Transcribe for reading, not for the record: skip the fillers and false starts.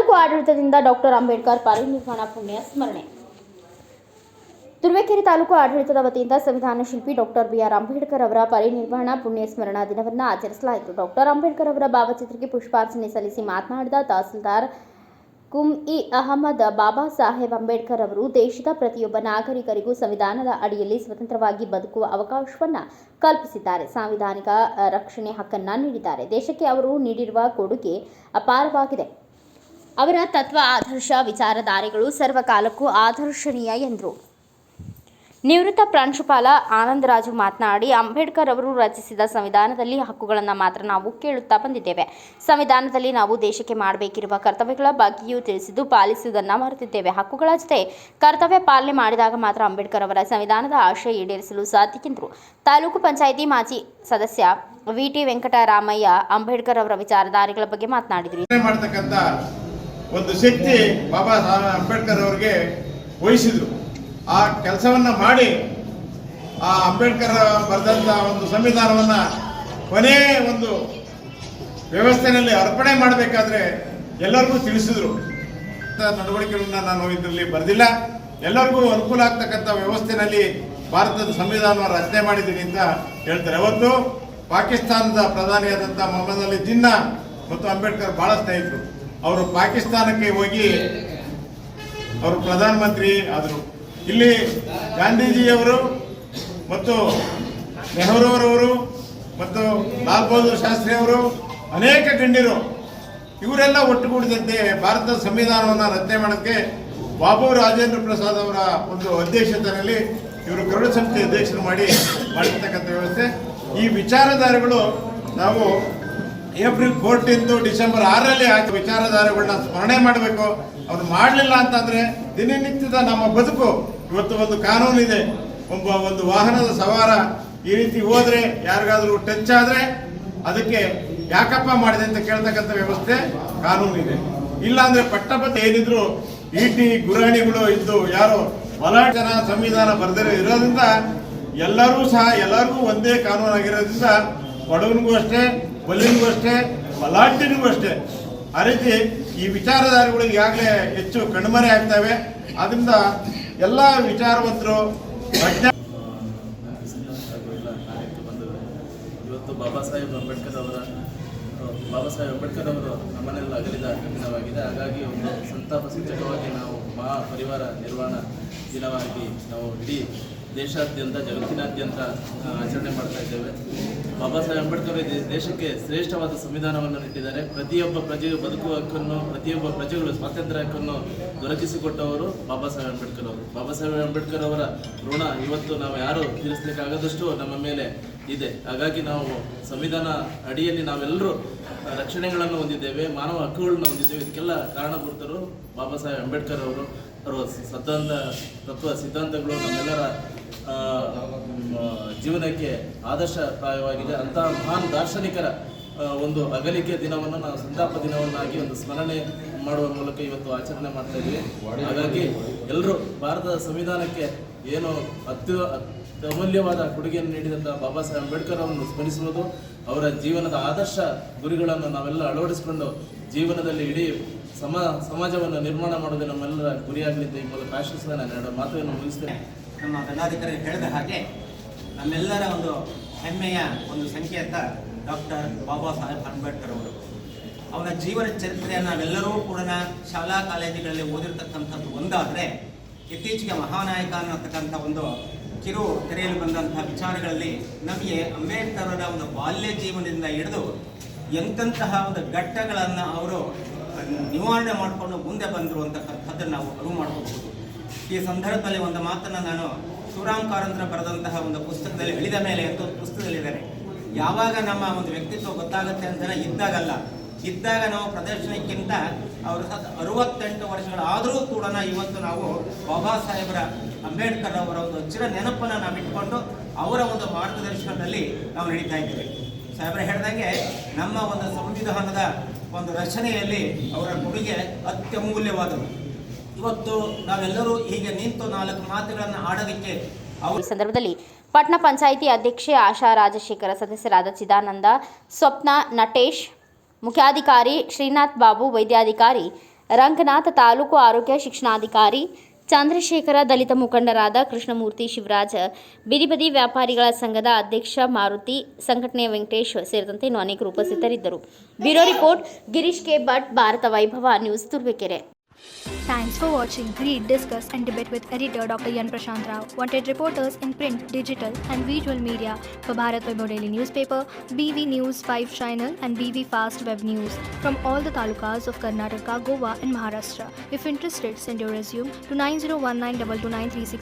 ತಾಲೂಕು ಆಡಳಿತದಿಂದ ಡಾಕ್ಟರ್ ಅಂಬೇಡ್ಕರ್ ಪರಿನಿರ್ವಾಣ ಪುಣ್ಯ ಸ್ಮರಣೆ. ತುರುವೇಕೆರೆ ತಾಲೂಕು ಆಡಳಿತದ ವತಿಯಿಂದ ಸಂವಿಧಾನ ಶಿಲ್ಪಿ ಡಾಕ್ಟರ್ ಬಿ.ಆರ್. ಅಂಬೇಡ್ಕರ್ ಅವರ ಪರಿನಿರ್ವಾಣ ಪುಣ್ಯ ಸ್ಮರಣಾ ದಿನವನ್ನು ಆಚರಿಸಲಾಯಿತು. ಡಾಕ್ಟರ್ ಅಂಬೇಡ್ಕರ್ ಅವರ ಭಾವಚಿತ್ರಕ್ಕೆ ಪುಷ್ಪಾರ್ಚನೆ ಸಲ್ಲಿಸಿ ಮಾತನಾಡಿದ ತಹಸೀಲ್ದಾರ್ ಕುಂ.ಇ. ಅಹಮದ್, ಬಾಬಾ ಸಾಹೇಬ್ ಅಂಬೇಡ್ಕರ್ ಅವರು ದೇಶದ ಪ್ರತಿಯೊಬ್ಬ ನಾಗರಿಕರಿಗೂ ಸಂವಿಧಾನದ ಅಡಿಯಲ್ಲಿ ಸ್ವತಂತ್ರವಾಗಿ ಬದುಕುವ ಅವಕಾಶವನ್ನು ಕಲ್ಪಿಸಿದ್ದಾರೆ. ಸಾಂವಿಧಾನಿಕ ರಕ್ಷಣೆ ಹಕ್ಕನ್ನು ನೀಡಿದ್ದಾರೆ. ದೇಶಕ್ಕೆ ಅವರು ನೀಡಿರುವ ಕೊಡುಗೆ ಅಪಾರವಾಗಿದೆ. ಅವರ ತತ್ವ, ಆದರ್ಶ, ವಿಚಾರಧಾರೆಗಳು ಸರ್ವಕಾಲಕ್ಕೂ ಆದರ್ಶನೀಯ ಎಂದರು. ನಿವೃತ್ತ ಪ್ರಾಂಶುಪಾಲ ಆನಂದರಾಜು ಮಾತನಾಡಿ, ಅಂಬೇಡ್ಕರ್ ಅವರು ರಚಿಸಿದ ಸಂವಿಧಾನದಲ್ಲಿ ಹಕ್ಕುಗಳನ್ನು ಮಾತ್ರ ನಾವು ಕೇಳುತ್ತಾ ಬಂದಿದ್ದೇವೆ. ಸಂವಿಧಾನದಲ್ಲಿ ನಾವು ದೇಶಕ್ಕೆ ಮಾಡಬೇಕಿರುವ ಕರ್ತವ್ಯಗಳ ಬಗ್ಗೆಯೂ ತಿಳಿಸಿದ್ದು ಪಾಲಿಸುವುದನ್ನು ಮರೆತಿದ್ದೇವೆ. ಹಕ್ಕುಗಳ ಜೊತೆ ಕರ್ತವ್ಯ ಪಾಲನೆ ಮಾಡಿದಾಗ ಮಾತ್ರ ಅಂಬೇಡ್ಕರ್ ಅವರ ಸಂವಿಧಾನದ ಆಶಯ ಈಡೇರಿಸಲು ಸಾಧ್ಯ ಎಂದರು. ತಾಲೂಕು ಪಂಚಾಯಿತಿ ಮಾಜಿ ಸದಸ್ಯ ವಿ.ಟಿ. ವೆಂಕಟರಾಮಯ್ಯ ಅಂಬೇಡ್ಕರ್ ಅವರ ವಿಚಾರಧಾರೆಗಳ ಬಗ್ಗೆ ಮಾತನಾಡಿದರು. ಒಂದು ಶಕ್ತಿ ಬಾಬಾ ಸಾಹೇಬ್ ಅಂಬೇಡ್ಕರ್ ಅವರಿಗೆ ವಹಿಸಿದ್ರು. ಆ ಕೆಲಸವನ್ನ ಮಾಡಿ ಆ ಅಂಬೇಡ್ಕರ್ ಬರೆದಂತ ಒಂದು ಸಂವಿಧಾನವನ್ನ ಕೊನೆ ಒಂದು ವ್ಯವಸ್ಥೆಯಲ್ಲಿ ಅರ್ಪಣೆ ಮಾಡಬೇಕಾದ್ರೆ ಎಲ್ಲರಿಗೂ ತಿಳಿಸಿದ್ರು. ನಡವಳಿಕೆಗಳನ್ನ ನಾನು ಇದರಲ್ಲಿ ಬರೆದಿಲ್ಲ, ಎಲ್ಲರಿಗೂ ಅನುಕೂಲ ಆಗ್ತಕ್ಕಂಥ ವ್ಯವಸ್ಥೆಯಲ್ಲಿ ಭಾರತದ ಸಂವಿಧಾನ ರಚನೆ ಮಾಡಿದ್ದೀನಿ ಅಂತ ಹೇಳ್ತಾರೆ. ಅವತ್ತು ಪಾಕಿಸ್ತಾನದ ಪ್ರಧಾನಿಯಾದಂಥ ಮೊಹಮ್ಮದ್ ಅಲಿ ಜಿನ್ನಾ ಮತ್ತು ಅಂಬೇಡ್ಕರ್ ಬಹಳ ಸ್ನೇಹಿತರು. ಅವರು ಪಾಕಿಸ್ತಾನಕ್ಕೆ ಹೋಗಿ ಅವರು ಪ್ರಧಾನಮಂತ್ರಿ ಆದರು. ಇಲ್ಲಿ ಗಾಂಧೀಜಿಯವರು ಮತ್ತು ನೆಹರೂರವರು ಮತ್ತು ಲಾಲ್ ಬಹದ್ದೂರ್ ಶಾಸ್ತ್ರಿ ಅವರು ಅನೇಕ ಗಣ್ಯರು ಇವರೆಲ್ಲ ಒಟ್ಟುಗೂಡಿದಂತೆ ಭಾರತದ ಸಂವಿಧಾನವನ್ನು ರಚನೆ ಮಾಡೋಕ್ಕೆ ಬಾಬು ರಾಜೇಂದ್ರ ಪ್ರಸಾದ್ ಅವರ ಒಂದು ಅಧ್ಯಕ್ಷತೆಯಲ್ಲಿ ಇವರು ಗರುಡ ಸಂಸ್ಥೆ ಅಧ್ಯಕ್ಷರು ಮಾಡಿರ್ತಕ್ಕಂಥ ವ್ಯವಸ್ಥೆ. ಈ ವಿಚಾರಧಾರೆಗಳು ನಾವು ಏಪ್ರಿಲ್ 14 ಡಿಸೆಂಬರ್ 6ರಲ್ಲಿ ಆ ವಿಚಾರಧಾರೆಗಳನ್ನ ಸ್ಮರಣೆ ಮಾಡಬೇಕು. ಅವ್ರು ಮಾಡಲಿಲ್ಲ ಅಂತಂದ್ರೆ ದಿನನಿತ್ಯದ ನಮ್ಮ ಬದುಕು, ಇವತ್ತು ಒಂದು ಕಾನೂನು ಇದೆ, ಒಂದು ವಾಹನದ ಸವಾರ ಈ ರೀತಿ ಹೋದ್ರೆ ಯಾರಿಗಾದ್ರೂ ಟಚ್ ಆದ್ರೆ ಅದಕ್ಕೆ ಯಾಕಪ್ಪ ಮಾಡಿದೆ ಅಂತ ಕೇಳ್ತಕ್ಕಂಥ ವ್ಯವಸ್ಥೆ ಕಾನೂನು ಇದೆ. ಇಲ್ಲ ಅಂದ್ರೆ ಪಟ್ಟಪಟ್ಟ ಏನಿದ್ರು ಈಟಿ ಗುರಾಣಿಗಳು ಇದ್ದು ಯಾರೋ ಬಲಾಢ್ಯ ಜನ ಸಂವಿಧಾನ ಬರೆದಿರೋ ಇರೋದ್ರಿಂದ ಎಲ್ಲರಿಗೂ ಒಂದೇ ಕಾನೂನು ಆಗಿರೋದ್ರಿಂದ ಬಡವನಿಗೂ ಅಷ್ಟೇ, ಬಲಿನಿಗೂ ಅಷ್ಟೇ, ಬಲಾಢ್ಯನಿಗೂ ಅಷ್ಟೇ. ಆ ರೀತಿ ಈ ವಿಚಾರಧಾರೆಗಳು ಈಗಾಗಲೇ ಹೆಚ್ಚು ಕಣ್ಮರೆ ಆಗ್ತವೆ. ಅದರಿಂದ ಎಲ್ಲ ವಿಚಾರವಂತರು ಇವತ್ತು ಬಾಬಾ ಸಾಹೇಬ್ ಅಂಬೇಡ್ಕರ್ ಅವರು ನಮ್ಮನ್ನೆಲ್ಲ ಅಗಲಿದ ದಿನವಾಗಿದೆ. ಹಾಗಾಗಿ ಒಂದು ಸಂತಾಪ ಸೂಚಕವಾಗಿ ನಾವು ಮಹಾ ಪರಿವಾರ ನಿರ್ವಹಣಾ ದಿನವಾಗಿ ನಾವು ಇಡೀ ದೇಶಾದ್ಯಂತ, ಜಗತ್ತಿನಾದ್ಯಂತ ಆಚರಣೆ ಮಾಡ್ತಾ ಇದ್ದೇವೆ. ಬಾಬಾ ಸಾಹೇಬ್ ಅಂಬೇಡ್ಕರ್ ದೇಶಕ್ಕೆ ಶ್ರೇಷ್ಠವಾದ ಸಂವಿಧಾನವನ್ನು ನೀಡಿದ್ದಾರೆ. ಪ್ರತಿಯೊಬ್ಬ ಪ್ರಜೆಯು ಬದುಕುವ ಹಕ್ಕನ್ನು, ಪ್ರತಿಯೊಬ್ಬ ಪ್ರಜೆಗಳು ಸ್ವಾತಂತ್ರ್ಯ ಹಕ್ಕನ್ನು ದೊರಕಿಸಿಕೊಟ್ಟವರು ಬಾಬಾ ಸಾಹೇಬ್ ಅಂಬೇಡ್ಕರ್ ಅವರು. ಬಾಬಾ ಸಾಹೇಬ್ ಅಂಬೇಡ್ಕರ್ ಅವರ ಋಣ ಇವತ್ತು ನಾವು ಯಾರು ತೀರಿಸಲಿಕ್ಕಾಗದಷ್ಟು ನಮ್ಮ ಮೇಲೆ ಇದೆ. ಹಾಗಾಗಿ ನಾವು ಸಂವಿಧಾನ ಅಡಿಯಲ್ಲಿ ನಾವೆಲ್ಲರೂ ರಕ್ಷಣೆಗಳನ್ನು ಹೊಂದಿದ್ದೇವೆ, ಮಾನವ ಹಕ್ಕುಗಳನ್ನ ಹೊಂದಿದ್ದೇವೆ. ಇದಕ್ಕೆಲ್ಲ ಕಾರಣಭೂತರು ಬಾಬಾ ಸಾಹೇಬ್ ಅಂಬೇಡ್ಕರ್ ಅವರು. ಅವರ ಸಿದ್ಧಾಂತಗಳು ನಮ್ಮೆಲ್ಲರ ಜೀವನಕ್ಕೆ ಆದರ್ಶಪ್ರಾಯವಾಗಿದೆ. ಅಂತಹ ಮಹಾನ್ ದಾರ್ಶನಿಕರ ಒಂದು ಅಗಲಿಕೆ ದಿನವನ್ನು ನಾವು ಸಂತಾಪ ದಿನವನ್ನಾಗಿ ಒಂದು ಸ್ಮರಣೆ ಮಾಡುವ ಮೂಲಕ ಇವತ್ತು ಆಚರಣೆ ಮಾಡ್ತಾ ಇದ್ದೀವಿ. ಹಾಗಾಗಿ ಎಲ್ಲರೂ ಭಾರತದ ಸಂವಿಧಾನಕ್ಕೆ ಏನು ಅಮೂಲ್ಯವಾದ ಕೊಡುಗೆಯನ್ನು ನೀಡಿದಂಥ ಬಾಬಾ ಸಾಹೇಬ್ ಅಂಬೇಡ್ಕರ್ ಅವರನ್ನು ಸ್ಮರಿಸುವುದು, ಅವರ ಜೀವನದ ಆದರ್ಶ ಗುರಿಗಳನ್ನು ನಾವೆಲ್ಲ ಅಳವಡಿಸಿಕೊಂಡು ಜೀವನದಲ್ಲಿ ಇಡೀ ಸಮಾಜವನ್ನು ನಿರ್ಮಾಣ ಮಾಡೋದು ನಮ್ಮೆಲ್ಲರ ಗುರಿಯಾಗಲಿದೆ. ಈ ಮೂಲಕ ಆಶಿಸುವ ನಾನು ಮಾತುಗಳನ್ನು ಮುಗಿಸ್ತೇನೆ. ನಮ್ಮ ದಂಡಾಧಿಕಾರಿ ಹೇಳಿದ ಹಾಗೆ ನಮ್ಮೆಲ್ಲರ ಒಂದು ಹೆಮ್ಮೆಯ ಒಂದು ಸಂಕೇತ ಡಾಕ್ಟರ್ ಬಾಬಾ ಸಾಹೇಬ್ ಅಂಬೇಡ್ಕರ್ ಅವರು. ಅವನ ಜೀವನ ಚರಿತ್ರೆಯನ್ನು ನಾವೆಲ್ಲರೂ ಕೂಡ ಶಾಲಾ ಕಾಲೇಜುಗಳಲ್ಲಿ ಓದಿರ್ತಕ್ಕಂಥದ್ದು ಒಂದಾದರೆ, ಇತ್ತೀಚೆಗೆ ಮಹಾನಾಯಕ ಅನ್ನತಕ್ಕಂಥ ಒಂದು ಕಿರು ತೆರೆಯಲು ಬಂದಂತಹ ವಿಚಾರಗಳಲ್ಲಿ ನಮಗೆ ಅಂಬೇಡ್ಕರ್ ಅವರ ಒಂದು ಬಾಲ್ಯ ಜೀವನದಿಂದ ಹಿಡಿದು ಎಂತಹ ಒಂದು ಘಟ್ಟಗಳನ್ನು ಅವರು ನಿವಾರಣೆ ಮಾಡಿಕೊಂಡು ಮುಂದೆ ಬಂದರು ಅಂತಕ್ಕಂಥದ್ದನ್ನು ನಾವು ಅರಿವು ಮಾಡ್ಕೋಬಹುದು. ಈ ಸಂದರ್ಭದಲ್ಲಿ ಒಂದು ಮಾತನ್ನು ನಾನು ಶಿವರಾಮ್ ಕಾರಂತರ ಬರೆದಂತಹ ಒಂದು ಪುಸ್ತಕದಲ್ಲಿ ಎಳಿದ ಮೇಲೆ ಅಂತ ಪುಸ್ತಕದಲ್ಲಿದ್ದಾರೆ. ಯಾವಾಗ ನಮ್ಮ ಒಂದು ವ್ಯಕ್ತಿತ್ವ ಗೊತ್ತಾಗುತ್ತೆ ಅಂತಲೇ ಇದ್ದಾಗ ನಾವು ಪ್ರದರ್ಶನಕ್ಕಿಂತ ಅವರು 68 ವರ್ಷಗಳಾದರೂ ಕೂಡ ಇವತ್ತು ನಾವು ಬಾಬಾ ಸಾಹೇಬರ ಅಂಬೇಡ್ಕರ್ ಅವರ ಒಂದು ಚಿರ ನೆನಪನ್ನು ನಾವು ಇಟ್ಕೊಂಡು ಅವರ ಒಂದು ಮಾರ್ಗದರ್ಶನದಲ್ಲಿ ನಾವು ನಡೀತಾ ಇದ್ದೀವಿ. ಸಾಹೇಬರು ಹೇಳಿದಂಗೆ ನಮ್ಮ ಒಂದು ಸಂವಿಧಾನದ ಒಂದು ರಚನೆಯಲ್ಲಿ ಅವರ ಕೊಡುಗೆ ಅತ್ಯಮೂಲ್ಯವಾದದ್ದು. ಇವತ್ತು ನಾವೆಲ್ಲರೂ ಹೀಗೆ ನಿಂತು 4 ಮಾತುಗಳನ್ನು ಆಡೋದಕ್ಕೆ ಈ ಸಂದರ್ಭದಲ್ಲಿ ಪಟ್ಟಣ ಪಂಚಾಯಿತಿ ಅಧ್ಯಕ್ಷೆ ಆಶಾ ರಾಜಶೇಖರ, ಸದಸ್ಯರಾದ ಚಿದಾನಂದ, ಸ್ವಪ್ನ, ನಟೇಶ್, ಮುಖ್ಯಾಧಿಕಾರಿ ಶ್ರೀನಾಥ್ ಬಾಬು, ವೈದ್ಯಾಧಿಕಾರಿ ರಂಗನಾಥ್, ತಾಲೂಕು ಆರೋಗ್ಯ ಶಿಕ್ಷಣಾಧಿಕಾರಿ ಚಂದ್ರಶೇಖರ, ದಲಿತ ಮುಖಂಡರಾದ ಕೃಷ್ಣಮೂರ್ತಿ, ಶಿವರಾಜ್, ಬೀದಿಬದಿ ವ್ಯಾಪಾರಿಗಳ ಸಂಘದ ಅಧ್ಯಕ್ಷ ಮಾರುತಿ, ಸಂಘಟನೆಯ ವೆಂಕಟೇಶ್ ಸೇರಿದಂತೆ ಇನ್ನೂ ಅನೇಕರು ಉಪಸ್ಥಿತರಿದ್ದರು. Bureau report Girish K Bhat, Bharat Vaibhav news, Turuvekere. Thanks for watching. Read, discuss and debate with editor Dr. Yan Prashant Rao. Wanted reporters in print, digital and visual media for Bharat Vaibhav Daily Newspaper, BV News 5 Channel and BV Fast Web News from all the talukas of Karnataka, Goa and Maharashtra. If interested, send your resume to 9019229369.